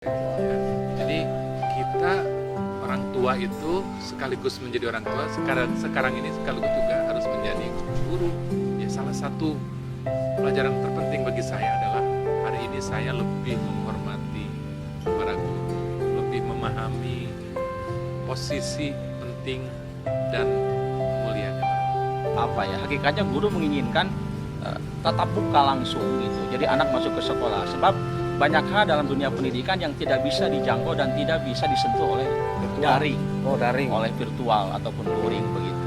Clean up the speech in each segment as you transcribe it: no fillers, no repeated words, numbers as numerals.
Ya, jadi kita orang tua itu sekaligus menjadi orang tua, sekarang ini sekaligus juga harus menjadi guru. Ya, salah satu pelajaran terpenting bagi saya adalah hari ini saya lebih menghormati para guru, lebih memahami posisi penting dan mulianya. Apa ya, hakikatnya guru menginginkan tatap muka langsung gitu. Jadi anak masuk ke sekolah, sebab banyak hal dalam dunia pendidikan yang tidak bisa dijangkau dan tidak bisa disentuh oleh daring, oleh virtual ataupun luring begitu.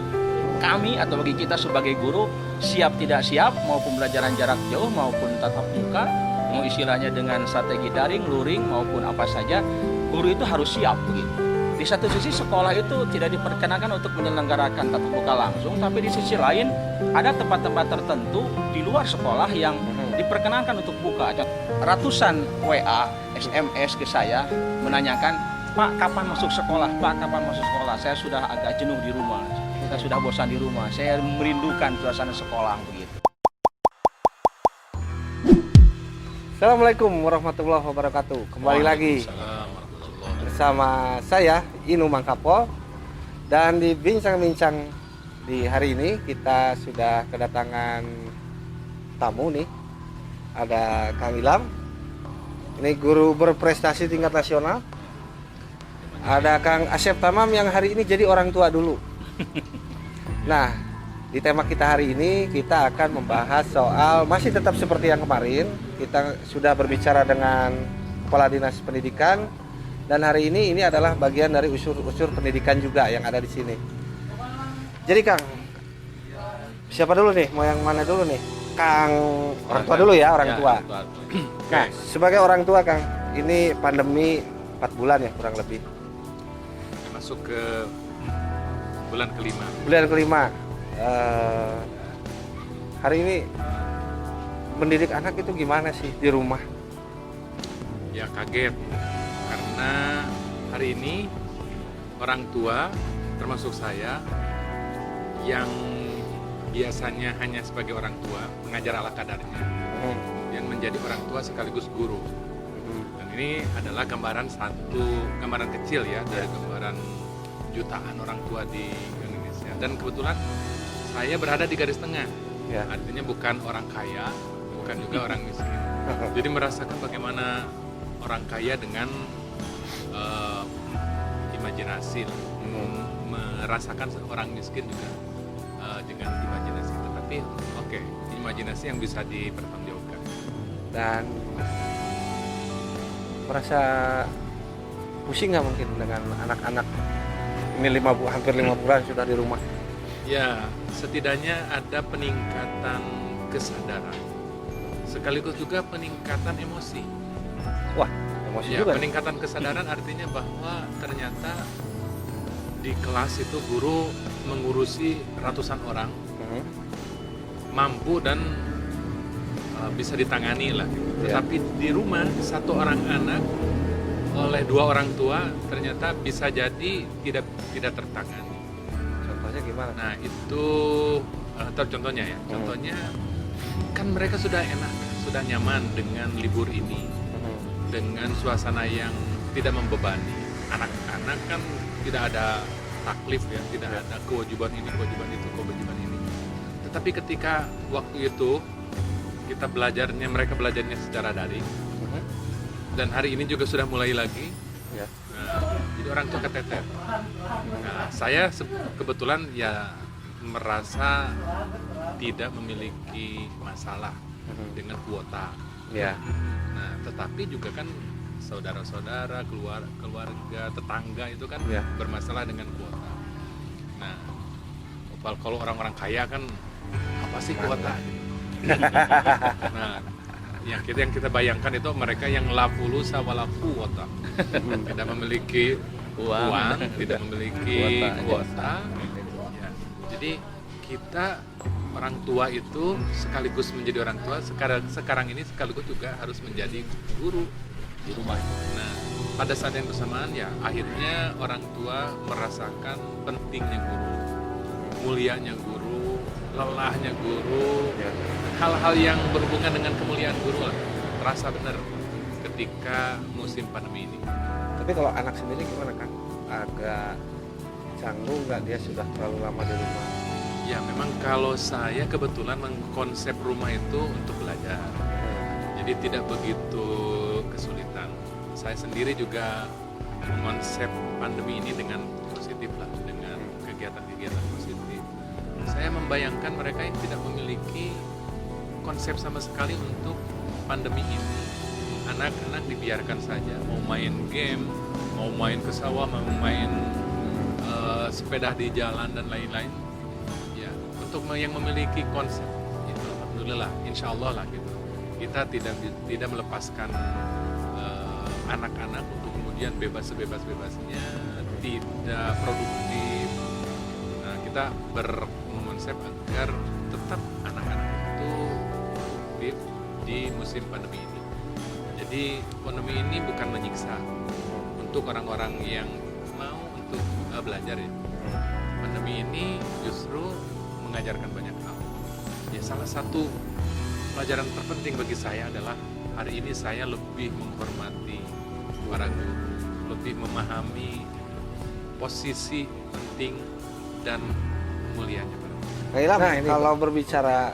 Kami atau bagi kita sebagai guru siap tidak siap maupun pembelajaran jarak jauh maupun tatap muka, mau istilahnya dengan strategi daring, luring maupun apa saja, guru itu harus siap begitu. Di satu sisi sekolah itu tidak diperkenakan untuk menyelenggarakan tatap muka langsung, tapi di sisi lain ada tempat-tempat tertentu di luar sekolah yang diperkenankan untuk buka. Ratusan WA, SMS ke saya menanyakan, Pak kapan masuk sekolah? Pak kapan masuk sekolah? Saya sudah agak jenuh di rumah, saya sudah bosan di rumah, saya merindukan suasana sekolah begitu. Assalamualaikum warahmatullahi wabarakatuh. Kembali lagi bersama saya Inu Mangkapo, dan di bincang-bincang di hari ini kita sudah kedatangan tamu nih. Ada Kang Ilham, ini guru berprestasi tingkat nasional. Ada Kang Asep Tamam yang hari ini jadi orang tua dulu. Nah, di tema kita hari ini kita akan membahas soal, masih tetap seperti yang kemarin, kita sudah berbicara dengan Kepala Dinas Pendidikan, dan hari ini adalah bagian dari unsur-unsur pendidikan juga yang ada di sini. Jadi Kang, siapa dulu nih? Mau yang mana dulu nih? Kang, orang tua dulu ya, orang tua. Nah, sebagai orang tua Kang, ini pandemi 4 bulan ya kurang lebih. Masuk ke bulan kelima. Bulan kelima. Hari ini mendidik anak itu gimana sih di rumah? Ya kaget, karena hari ini orang tua termasuk saya yang biasanya hanya sebagai orang tua mengajar ala kadarnya, kemudian menjadi orang tua sekaligus guru. Dan ini adalah gambaran kecil ya dari gambaran jutaan orang tua di Indonesia. Dan kebetulan saya berada di garis tengah, artinya bukan orang kaya, bukan juga orang miskin. Jadi merasakan bagaimana orang kaya dengan imajinasi, merasakan orang miskin juga dengan imajinasi. Tetapi imajinasi yang bisa dipertanggungjawabkan. Dan merasa pusing nggak mungkin dengan anak-anak ini hampir 5 bulan sudah di rumah? Ya, setidaknya ada peningkatan kesadaran, sekaligus juga peningkatan emosi. Wah, emosi ya, juga. Peningkatan kesadaran artinya bahwa ternyata di kelas itu guru mengurusi ratusan orang, mampu dan bisa ditangani lah. Tetapi di rumah satu orang anak oleh 2 orang tua ternyata bisa jadi tidak tertangani. Contohnya gimana? Nah itu contohnya ya. Contohnya kan mereka sudah enak, sudah nyaman dengan libur ini, dengan suasana yang tidak membebani. Anak-anak kan tidak ada taklif ya, tidak ada kewajiban ini, kewajiban itu, kewajiban ini. Tetapi ketika waktu itu mereka belajarnya secara daring, dan hari ini juga sudah mulai lagi. Nah, jadi orang tua keteter. Nah, saya kebetulan ya merasa tidak memiliki masalah dengan kuota. Nah, tetapi juga kan saudara-saudara, keluarga, tetangga itu kan bermasalah dengan kuota. Nah, kalau orang-orang kaya kan apa sih kuota? Nah, yang kita bayangkan itu mereka yang la fulusa wala quwata, tidak memiliki uang, tidak memiliki kuota. Ya, jadi kita orang tua itu sekaligus menjadi orang tua, sekarang ini sekaligus juga harus menjadi guru di rumah. Nah, pada saat yang bersamaan ya akhirnya orang tua merasakan pentingnya guru, mulianya guru, lelahnya guru, hal-hal yang berhubungan dengan kemuliaan guru lah terasa benar ketika musim pandemi ini. Tapi kalau anak sendiri gimana kan? Agak canggung nggak dia sudah terlalu lama di rumah? Ya memang kalau saya kebetulan mengkonsep rumah itu untuk belajar, jadi tidak begitu kesulitan. Saya sendiri juga mengkonsep pandemi ini dengan positif lah, dengan kegiatan-kegiatan positif. Saya membayangkan mereka yang tidak memiliki konsep sama sekali untuk pandemi ini. Anak-anak dibiarkan saja, mau main game, mau main ke sawah, mau main sepeda di jalan dan lain-lain. Ya, untuk yang memiliki konsep itu, alhamdulillah, insya Allah lah gitu. Kita tidak melepaskan anak-anak untuk kemudian bebas sebebas-bebasnya, tidak produktif. Nah, kita berkonsep agar tetap anak-anak itu produktif di musim pandemi ini. Jadi pandemi ini bukan menyiksa untuk orang-orang yang mau untuk belajar ya. Pandemi ini justru mengajarkan banyak hal. Ya, salah satu pelajaran terpenting bagi saya adalah hari ini saya lebih menghormati para guru, lebih memahami posisi penting dan mulianya para guru. Nah, Ilham, kalau berbicara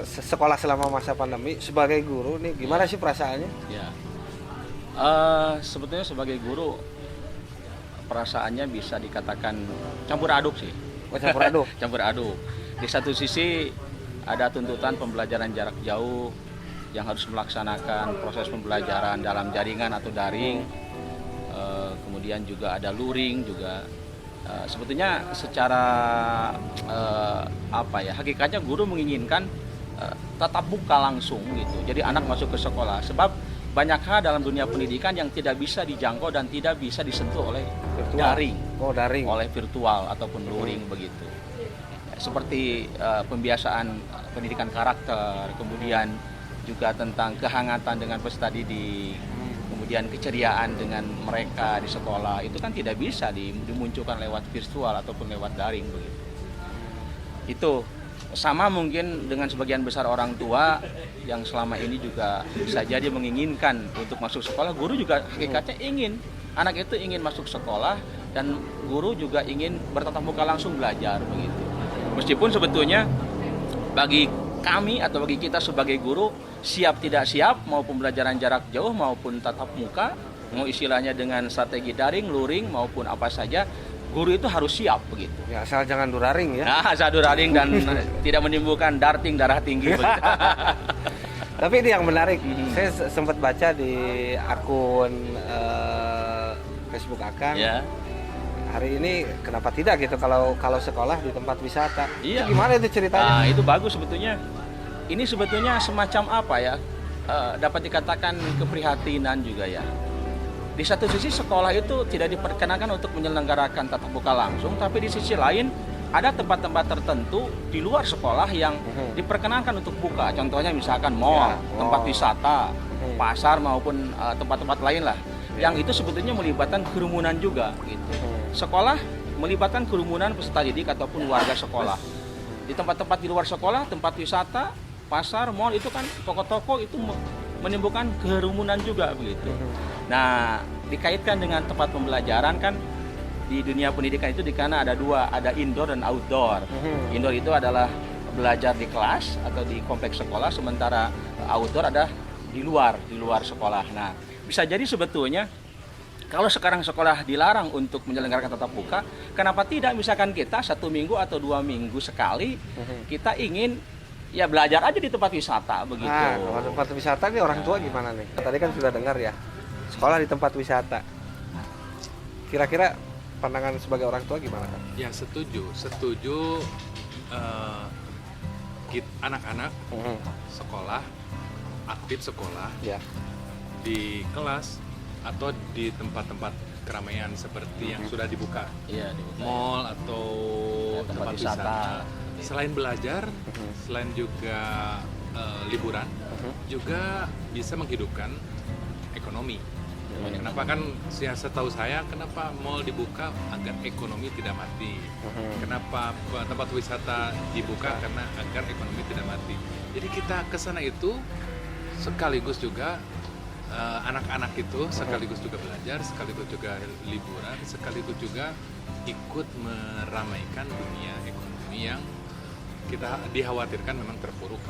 sekolah selama masa pandemi sebagai guru nih gimana sih perasaannya? Ya, sebetulnya sebagai guru perasaannya bisa dikatakan campur aduk sih. Oh, campur aduk. Campur aduk. Di satu sisi ada tuntutan pembelajaran jarak jauh yang harus melaksanakan proses pembelajaran dalam jaringan atau daring. Kemudian juga ada luring juga. Sebetulnya secara hakikatnya guru menginginkan tatap muka langsung gitu. Jadi anak masuk ke sekolah sebab banyak hal dalam dunia pendidikan yang tidak bisa dijangkau dan tidak bisa disentuh oleh daring. Oh, daring. Oleh virtual ataupun luring begitu. Seperti pembiasaan pendidikan karakter, kemudian juga tentang kehangatan dengan peserta didik, kemudian keceriaan dengan mereka di sekolah, itu kan tidak bisa dimunculkan lewat virtual ataupun lewat daring begitu. Itu sama mungkin dengan sebagian besar orang tua yang selama ini juga bisa jadi menginginkan untuk masuk sekolah. Guru juga hakikatnya ingin, anak itu ingin masuk sekolah dan guru juga ingin bertatap muka langsung belajar begitu. Meskipun sebetulnya bagi kami atau bagi kita sebagai guru siap tidak siap mau pembelajaran jarak jauh maupun tatap muka, mau istilahnya dengan strategi daring, luring maupun apa saja, guru itu harus siap begitu. Ya, asal jangan duraring ya. Nah, asal duraring dan tidak menimbulkan darah tinggi begitu. Tapi ini yang menarik, saya sempat baca di akun Facebook Akang. Ya. Hari ini kenapa tidak gitu kalau sekolah di tempat wisata? Iya. Itu gimana itu ceritanya? Nah, itu bagus sebetulnya. Ini sebetulnya semacam apa ya? Dapat dikatakan keprihatinan juga ya. Di satu sisi sekolah itu tidak diperkenankan untuk menyelenggarakan tatap muka langsung, tapi di sisi lain ada tempat-tempat tertentu di luar sekolah yang diperkenankan untuk buka. Contohnya misalkan mall, tempat wisata, pasar maupun tempat-tempat lain lah. Yang itu sebetulnya melibatkan kerumunan juga gitu. Sekolah melibatkan kerumunan peserta didik ataupun warga sekolah. Di tempat-tempat di luar sekolah, tempat wisata, pasar, mall itu kan toko-toko itu menimbulkan kerumunan juga begitu. Nah, dikaitkan dengan tempat pembelajaran kan di dunia pendidikan itu dikana ada dua, ada indoor dan outdoor. Indoor itu adalah belajar di kelas atau di kompleks sekolah, sementara outdoor ada di luar sekolah. Nah, bisa jadi sebetulnya kalau sekarang sekolah dilarang untuk menyelenggarakan tatap muka, kenapa tidak misalkan kita 1 minggu atau 2 minggu sekali kita ingin ya belajar aja di tempat wisata begitu. Nah, kalau tempat wisata nih orang tua gimana nih? Tadi kan sudah dengar ya, sekolah di tempat wisata. Kira-kira pandangan sebagai orang tua gimana kan? Ya setuju. Anak-anak sekolah, aktif sekolah Ya. di kelas atau di tempat-tempat keramaian seperti yang sudah dibuka, Iya, dibuka. mall atau Ya, tempat tempat wisata. wisata. Selain belajar, selain juga liburan, juga bisa menghidupkan ekonomi. Kenapa kan setahu saya kenapa mall dibuka agar ekonomi tidak mati. Kenapa tempat wisata dibuka karena agar ekonomi tidak mati. Jadi kita ke sana itu sekaligus juga anak-anak itu sekaligus juga belajar, sekaligus juga liburan, sekaligus juga ikut meramaikan dunia ekonomi yang kita dikhawatirkan memang terpuruk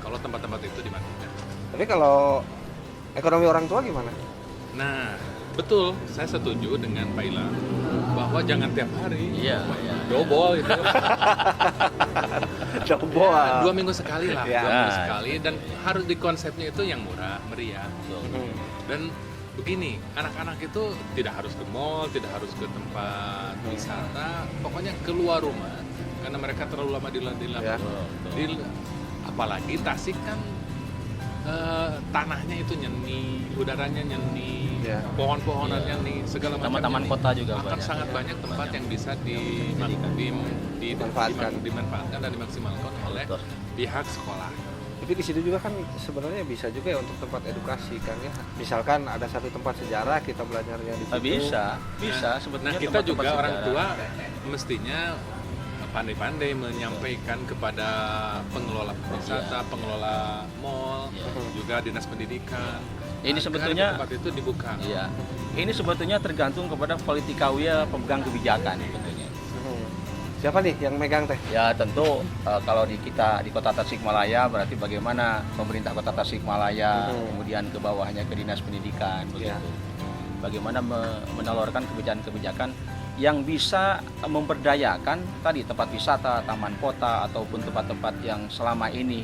kalau tempat-tempat itu dimatikan. Tapi kalau ekonomi orang tua gimana? Nah, betul, saya setuju dengan Pak Ilham bahwa jangan tiap hari. Iya, iya. Double itu. Coba. 2 minggu sekali lah, Ya. 2 minggu sekali, dan harus di konsepnya itu yang murah, meriah. Dan begini, anak-anak itu tidak harus ke mall, tidak harus ke tempat wisata, pokoknya keluar rumah karena mereka terlalu lama Ya. apalagi Tasik kan tanahnya itu nyeni, udaranya nyeni, Ya. pohon-pohonannya nyeni, segala macam. Taman-taman nyeni. kota juga akan banyak. sangat banyak tempat yang bisa dimanfaatkan dan dimaksimalkan oleh Betul. pihak sekolah. Tapi di situ juga kan sebenarnya bisa juga ya untuk tempat edukasi kan ya. Misalkan ada satu tempat sejarah kita belajarnya di situ. Bisa sebetulnya. Nah, kita tempat-tempat juga orang sejarah. tua mestinya pandai-pandai menyampaikan kepada pengelola wisata, pengelola mall, juga dinas pendidikan. Ini agar sebetulnya- tempat itu dibuka. Iya. Ini sebetulnya tergantung kepada politikawia pemegang kebijakan sebetulnya. Siapa nih yang megang teh? Ya tentu kalau kita di Kota Tasikmalaya berarti bagaimana pemerintah Kota Tasikmalaya, kemudian ke bawahnya ke Dinas Pendidikan begitu. Ya. Bagaimana menelurkan kebijakan-kebijakan yang bisa memberdayakan tadi tempat wisata, taman kota ataupun tempat-tempat yang selama ini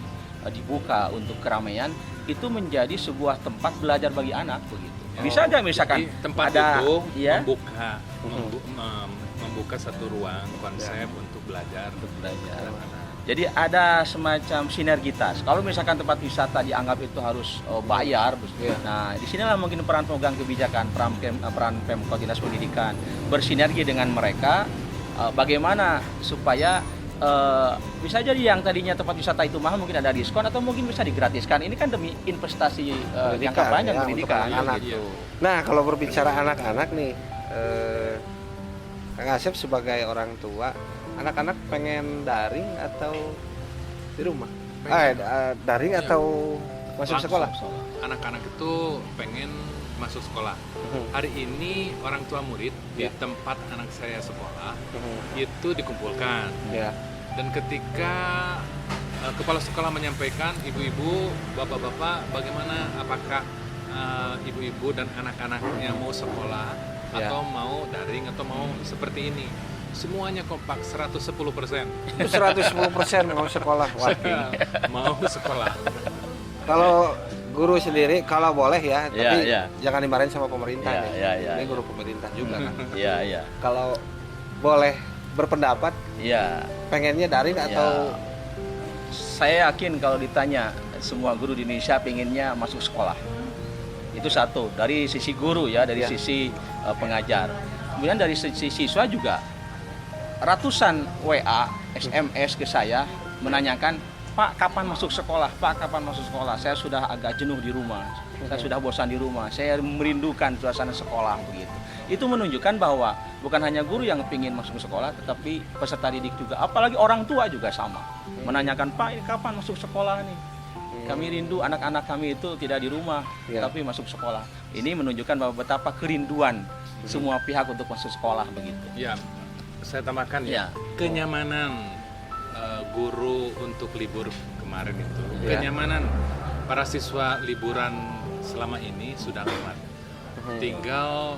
dibuka untuk keramaian itu menjadi sebuah tempat belajar bagi anak begitu. Bisa aja misalkan Jadi, tempat ada itu ya membuka satu ruang konsep untuk belajar. belajar. Jadi ada semacam sinergitas. Kalau misalkan tempat wisata dianggap itu harus bayar, nah disinilah mungkin peran pemegang kebijakan, peran Pemkot Dinas Pendidikan bersinergi dengan mereka. Bagaimana supaya bisa jadi yang tadinya tempat wisata itu mahal mungkin ada diskon atau mungkin bisa digratiskan. Ini kan demi investasi jangka panjang ya, pendidikan. untuk anak-anak. Iya. Nah, kalau berbicara anak-anak nih, Kang Asep sebagai orang tua, anak-anak pengen daring atau di rumah? Daring Iya. atau masuk Langsung. sekolah? Anak-anak itu pengen masuk sekolah. Hari ini orang tua murid di Ya. tempat anak saya sekolah itu dikumpulkan. Ya. Dan ketika kepala sekolah menyampaikan, ibu-ibu, bapak-bapak, bagaimana, apakah ibu-ibu dan anak-anaknya mau sekolah Ya. atau mau daring atau mau seperti ini, semuanya kompak 110%. Itu 110% mau sekolah. Wah. mau sekolah. Kalau guru sendiri kalau boleh ya, Iya, tapi iya. jangan dimarahin sama pemerintah Iya, nih. iya, iya. Ini guru pemerintah juga kan. Iya, iya. Kalau boleh berpendapat, Iya. pengennya daring atau Saya yakin kalau ditanya semua guru di Indonesia pengennya masuk sekolah. Itu satu, dari sisi guru ya, dari Ya. sisi pengajar. Kemudian dari sisi siswa juga ratusan WA, SMS ke saya menanyakan, "Pak, kapan masuk sekolah? Pak, kapan masuk sekolah? Saya sudah agak jenuh di rumah. Saya sudah bosan di rumah. Saya merindukan suasana sekolah." Begitu. Itu menunjukkan bahwa bukan hanya guru yang ingin masuk sekolah, tetapi peserta didik juga. Apalagi orang tua juga sama. Menanyakan, "Pak, ini kapan masuk sekolah nih? Kami rindu anak-anak kami itu tidak di rumah, Ya. tapi masuk sekolah." Ini menunjukkan bahwa betapa kerinduan semua pihak untuk masuk sekolah begitu. Ya, saya tambahkan Ya. kenyamanan guru untuk libur kemarin itu, Ya. kenyamanan para siswa liburan selama ini sudah lewat. Tinggal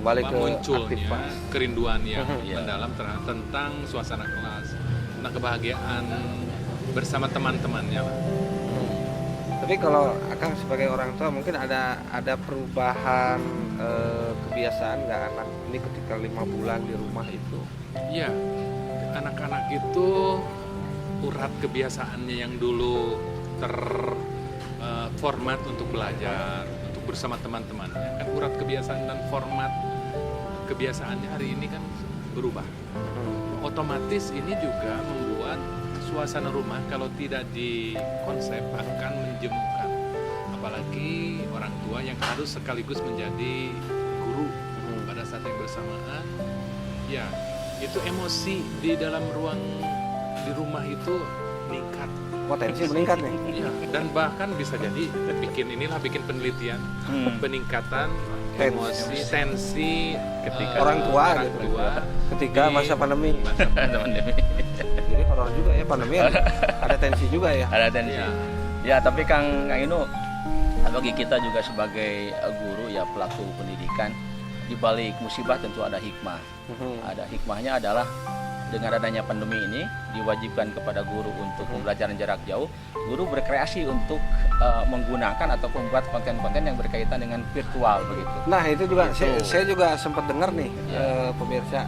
Kembali ke munculnya aktivitas. kerinduan yang Ya. mendalam tentang suasana kelas, tentang kebahagiaan bersama teman-temannya lah. Tapi kalau Akang sebagai orang tua mungkin ada perubahan kebiasaan nggak anak ini ketika 5 bulan di rumah itu? Iya, anak-anak itu urat kebiasaannya yang dulu terformat untuk belajar, untuk bersama teman-temannya, kan urat kebiasaan dan format kebiasaannya hari ini kan berubah. Otomatis ini juga membuat suasana rumah kalau tidak dikonsep akan menjemukan. Apalagi orang tua yang harus sekaligus menjadi guru pada saat yang bersamaan. Ya, itu emosi di dalam ruang di rumah itu meningkat. potensi meningkat nih. Iya, dan bahkan bisa jadi bikin penelitian peningkatan emosi, tensi Ketika orang tua gitu. Ketika di masa pandemi. Pandemi. Jadi horor juga ya pandemi, ada tensi juga ya. Ada tensi. Iya. Ya, tapi Kang Inu, bagi kita juga sebagai guru ya, pelaku pendidikan, di balik musibah tentu ada hikmah. Ada hikmahnya adalah dengan adanya pandemi ini diwajibkan kepada guru untuk pembelajaran jarak jauh. Guru berkreasi untuk menggunakan atau membuat konten-konten yang berkaitan dengan virtual begitu. Nah itu juga Gitu. saya juga sempat dengar nih pemirsa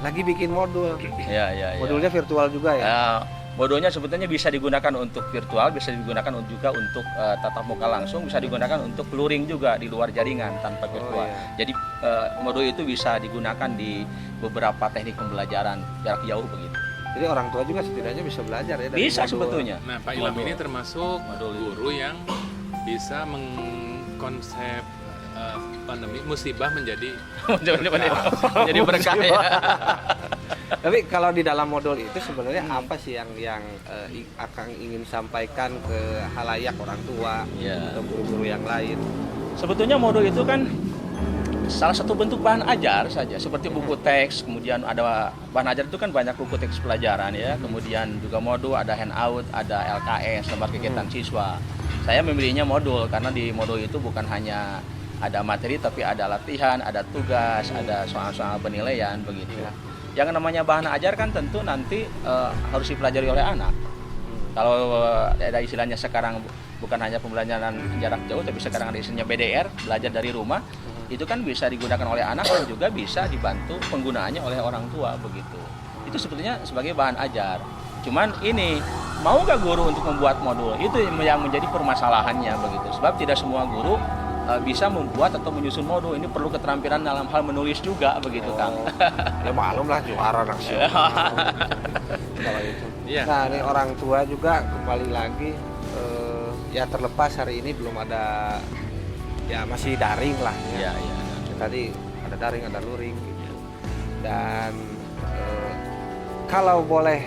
lagi bikin modul. Ya. Modulnya virtual juga ya. Modulnya sebetulnya bisa digunakan untuk virtual, bisa digunakan juga untuk tatap muka langsung, bisa digunakan untuk luring juga di luar jaringan tanpa virtual. iya. Jadi modul itu bisa digunakan di beberapa teknik pembelajaran jarak jauh begitu. Jadi orang tua juga setidaknya bisa belajar ya dari Bisa modul. sebetulnya. Nah, Pak Ilham Modul. ini termasuk guru yang bisa mengkonsep pandemi musibah menjadi Jadi berkah ya. Tapi kalau di dalam modul itu sebenarnya apa sih yang akan ingin sampaikan ke halayak orang tua Iya. atau guru-guru yang lain? Sebetulnya modul itu kan salah satu bentuk bahan ajar saja, seperti buku teks, kemudian ada bahan ajar itu kan banyak buku teks pelajaran ya, kemudian juga modul, ada handout, ada LKS, lembar kegiatan siswa. Saya memilihnya modul karena di modul itu bukan hanya ada materi tapi ada latihan, ada tugas, ada soal-soal penilaian begitu. Yang namanya bahan ajar kan tentu nanti harus dipelajari oleh anak. Kalau ada istilahnya sekarang bukan hanya pembelajaran jarak jauh tapi sekarang ada istilahnya BDR, belajar dari rumah. Itu kan bisa digunakan oleh anak dan juga bisa dibantu penggunaannya oleh orang tua begitu. Itu sebetulnya sebagai bahan ajar. Cuman ini mau nggak guru untuk membuat modul? Itu yang menjadi permasalahannya begitu. Sebab tidak semua guru bisa membuat atau menyusun modul. Ini perlu keterampilan dalam hal menulis juga begitu, Kang. Ya maklum lah juara nasional. Kalau itu. Iya. Nah ini orang tua juga kembali lagi ya terlepas hari ini belum ada, ya masih daring lah ya. Iya. Tadi ada daring, ada luring gitu. Dan kalau boleh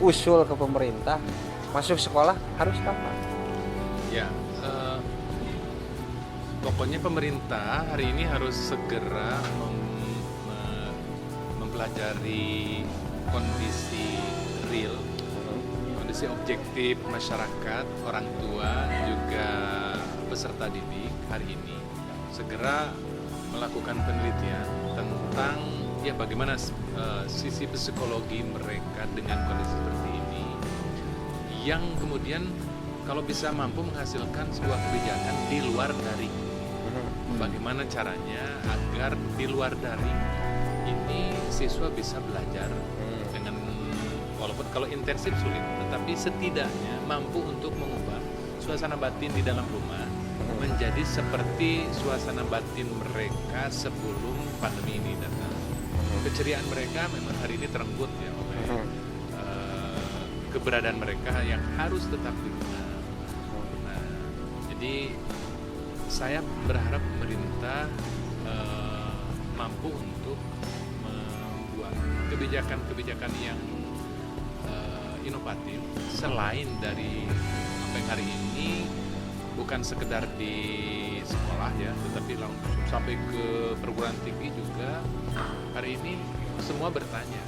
usul ke pemerintah, masuk sekolah harus kapan? Ya, pokoknya pemerintah hari ini harus segera mempelajari kondisi real, kondisi objektif masyarakat, orang tua, juga peserta didik hari ini. Segera melakukan penelitian tentang ya bagaimana sisi psikologi mereka dengan kondisi seperti ini, yang kemudian kalau bisa mampu menghasilkan sebuah kebijakan di luar daring. Bagaimana caranya agar di luar daring ini siswa bisa belajar dengan, walaupun kalau intensif sulit, tetapi setidaknya mampu untuk mengubah suasana batin di dalam rumah menjadi seperti suasana batin mereka sebelum pandemi ini datang. Keceriaan mereka memang hari ini terenggut ya oleh keberadaan mereka yang harus tetap di rumah. Nah, jadi saya berharap pemerintah mampu untuk membuat kebijakan-kebijakan yang inovatif selain dari apa yang hari ini bukan sekedar di sekolah ya, tetapi langsung sampai ke perguruan tinggi juga. Hari ini semua bertanya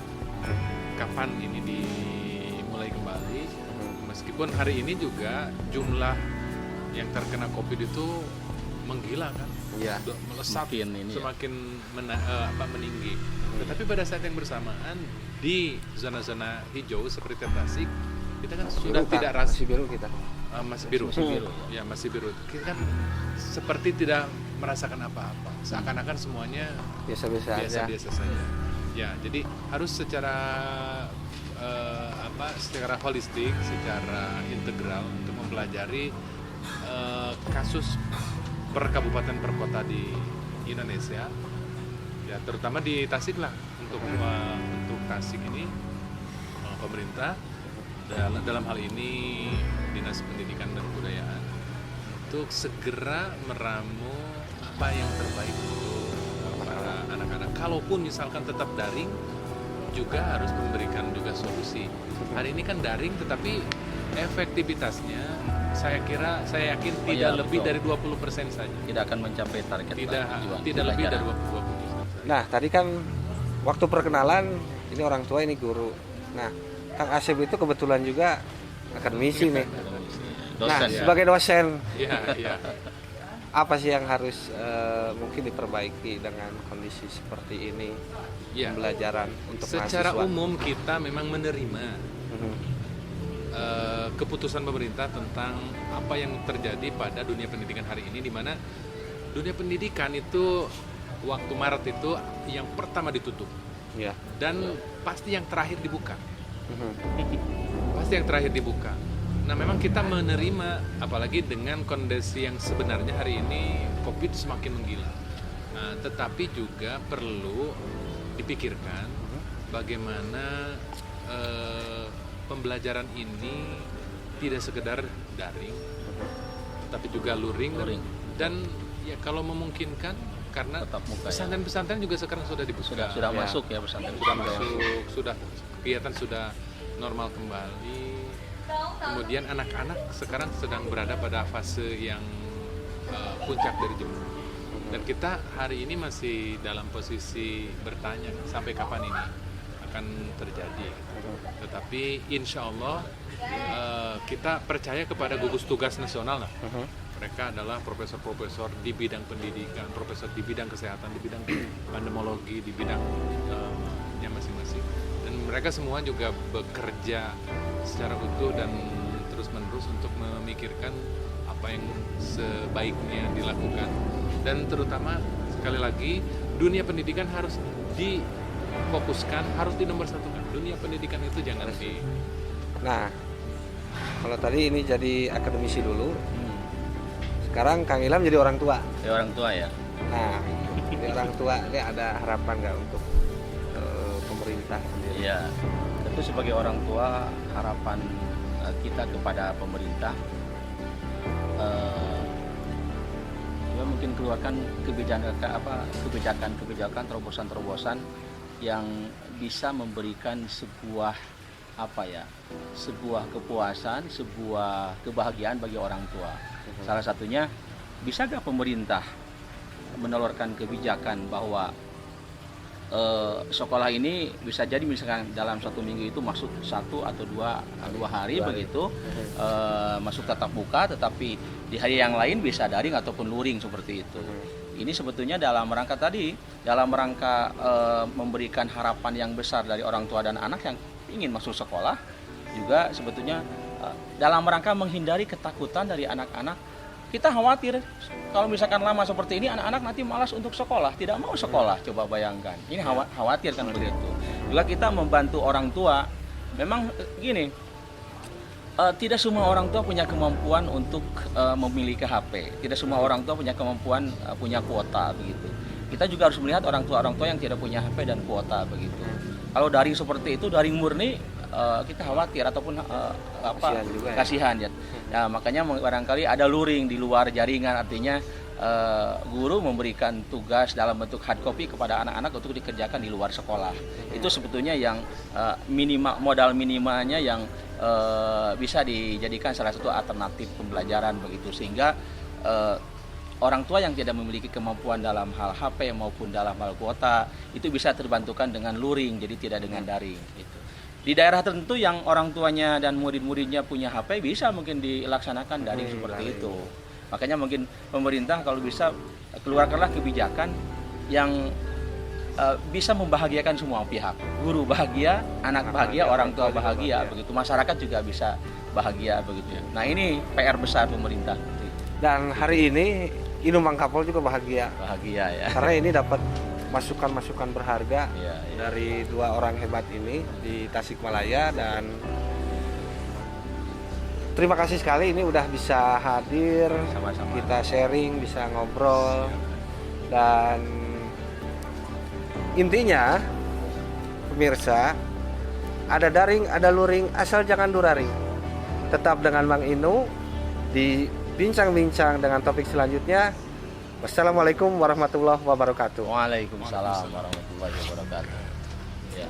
kapan ini dimulai kembali, meskipun hari ini juga jumlah yang terkena COVID itu menggila kan, Iya. melesat Ini semakin meninggi. Tetapi pada saat yang bersamaan di zona-zona hijau seperti Tasik, kita kan sudah Biru, tidak Kak. Masih biru kita. masih biru. Ya, masih biru. Kita kan seperti tidak merasakan apa-apa. Seakan-akan semuanya Biasa-biasa aja. biasa saja. Ya, jadi harus secara secara holistik, secara integral untuk mempelajari kasus per kabupaten per kota di Indonesia. Ya, terutama di Tasik lah, untuk Tasik ini pemerintah dalam hal ini Dinas Pendidikan dan Kebudayaan untuk segera meramu apa yang terbaik untuk para anak-anak. Kalaupun misalkan tetap daring, juga harus memberikan juga solusi. Hari ini kan daring, tetapi efektivitasnya saya yakin Oh, tidak iya, lebih betul. dari 20% saja. Tidak akan mencapai target Tidak tujuan tidak lebih dari pembelajaran. 20%. Nah, tadi kan waktu perkenalan ini orang tua, ini guru. Nah, Kang Asep itu kebetulan juga akademisi nih. Nah, Dosen ya. sebagai dosen, Iya, iya. apa sih yang harus mungkin diperbaiki dengan kondisi seperti ini Iya. pembelajaran untuk Secara mahasiswa? umum kita memang menerima Mhm. keputusan pemerintah tentang apa yang terjadi pada dunia pendidikan hari ini, di mana dunia pendidikan itu waktu Maret itu yang pertama ditutup Ya. dan pasti yang terakhir dibuka. Mhm. Pasti yang terakhir dibuka. Nah, memang kita menerima, apalagi dengan kondisi yang sebenarnya hari ini COVID semakin menggila. Nah, tetapi juga perlu dipikirkan bagaimana pembelajaran ini tidak sekedar daring, tapi juga luring. Luring. Dan ya kalau memungkinkan, karena Tetap muka, ya. pesantren-pesantren juga sekarang sudah dibuka. Sudah Ya. masuk ya pesantren. Sudah masuk, sudah kegiatan sudah normal kembali. Kemudian anak-anak sekarang sedang berada pada fase yang puncak dari jemur. Dan kita hari ini masih dalam posisi bertanya sampai kapan ini akan terjadi. Tetapi insya Allah kita percaya kepada gugus tugas nasional lah. Mereka adalah profesor-profesor di bidang pendidikan, profesor di bidang kesehatan, di bidang pandemologi, di bidang masing-masing. Dan mereka semua juga bekerja secara utuh dan terus-menerus untuk memikirkan apa yang sebaiknya dilakukan. Dan terutama sekali lagi, dunia pendidikan harus difokuskan, harus dinomorsatukan. Dunia pendidikan itu jangan di... Nah, kalau tadi ini jadi akademisi dulu, sekarang Kang Ilham jadi orang tua. Ya, orang tua ya. Nah, jadi orang tua ini ada harapan nggak untuk pemerintah sendiri? Iya, tentu sebagai orang tua harapan kita kepada pemerintah juga mungkin keluarkan kebijakan terobosan-terobosan yang bisa memberikan sebuah kepuasan, sebuah kebahagiaan bagi orang tua. Salah satunya, bisa nggak pemerintah menelurkan kebijakan bahwa sekolah ini bisa jadi misalkan dalam 1 minggu itu masuk 1 atau 2 hari begitu, masuk tatap muka, tetapi di hari yang lain bisa daring ataupun luring seperti itu. Ini sebetulnya dalam rangka memberikan harapan yang besar dari orang tua dan anak yang ingin masuk sekolah, juga sebetulnya dalam rangka menghindari ketakutan dari anak-anak. Kita khawatir kalau misalkan lama seperti ini, anak-anak nanti malas untuk sekolah, tidak mau sekolah. Coba bayangkan, ini khawatir kan begitu. Juga kita membantu orang tua. Memang gini, tidak semua orang tua punya kemampuan untuk memiliki HP. Tidak semua orang tua punya kemampuan punya kuota begitu. Kita juga harus melihat orang tua yang tidak punya HP dan kuota begitu. Kalau daring seperti itu, daring murni, kita khawatir ataupun kasihan ya. Nah, makanya barangkali ada luring di luar jaringan, artinya guru memberikan tugas dalam bentuk hard copy kepada anak-anak untuk dikerjakan di luar sekolah. Itu sebetulnya yang modal minimalnya yang bisa dijadikan salah satu alternatif pembelajaran begitu, sehingga orang tua yang tidak memiliki kemampuan dalam hal HP maupun dalam hal kuota itu bisa terbantukan dengan luring, jadi tidak dengan daring gitu. Di daerah tertentu yang orang tuanya dan murid-muridnya punya HP, bisa mungkin dilaksanakan daring seperti itu. Makanya mungkin pemerintah kalau bisa keluarkanlah kebijakan yang bisa membahagiakan semua pihak. Guru bahagia, anak bahagia, orang tua bahagia, begitu. Masyarakat juga bisa bahagia begitu. Nah, ini PR besar pemerintah. Dan hari ini Inu Mangkapol juga bahagia. Bahagia ya. Karena ini dapat masukan-masukan berharga Iya. dari 2 orang hebat ini di Tasikmalaya, dan terima kasih sekali ini udah bisa hadir. Sama-sama. Kita sharing, bisa ngobrol, dan intinya pemirsa, ada daring, ada luring, asal jangan duraring. Tetap dengan Mang Inu di bincang-bincang dengan topik selanjutnya. Wassalamualaikum warahmatullahi wabarakatuh. Waalaikumsalam warahmatullahi wabarakatuh. Ya.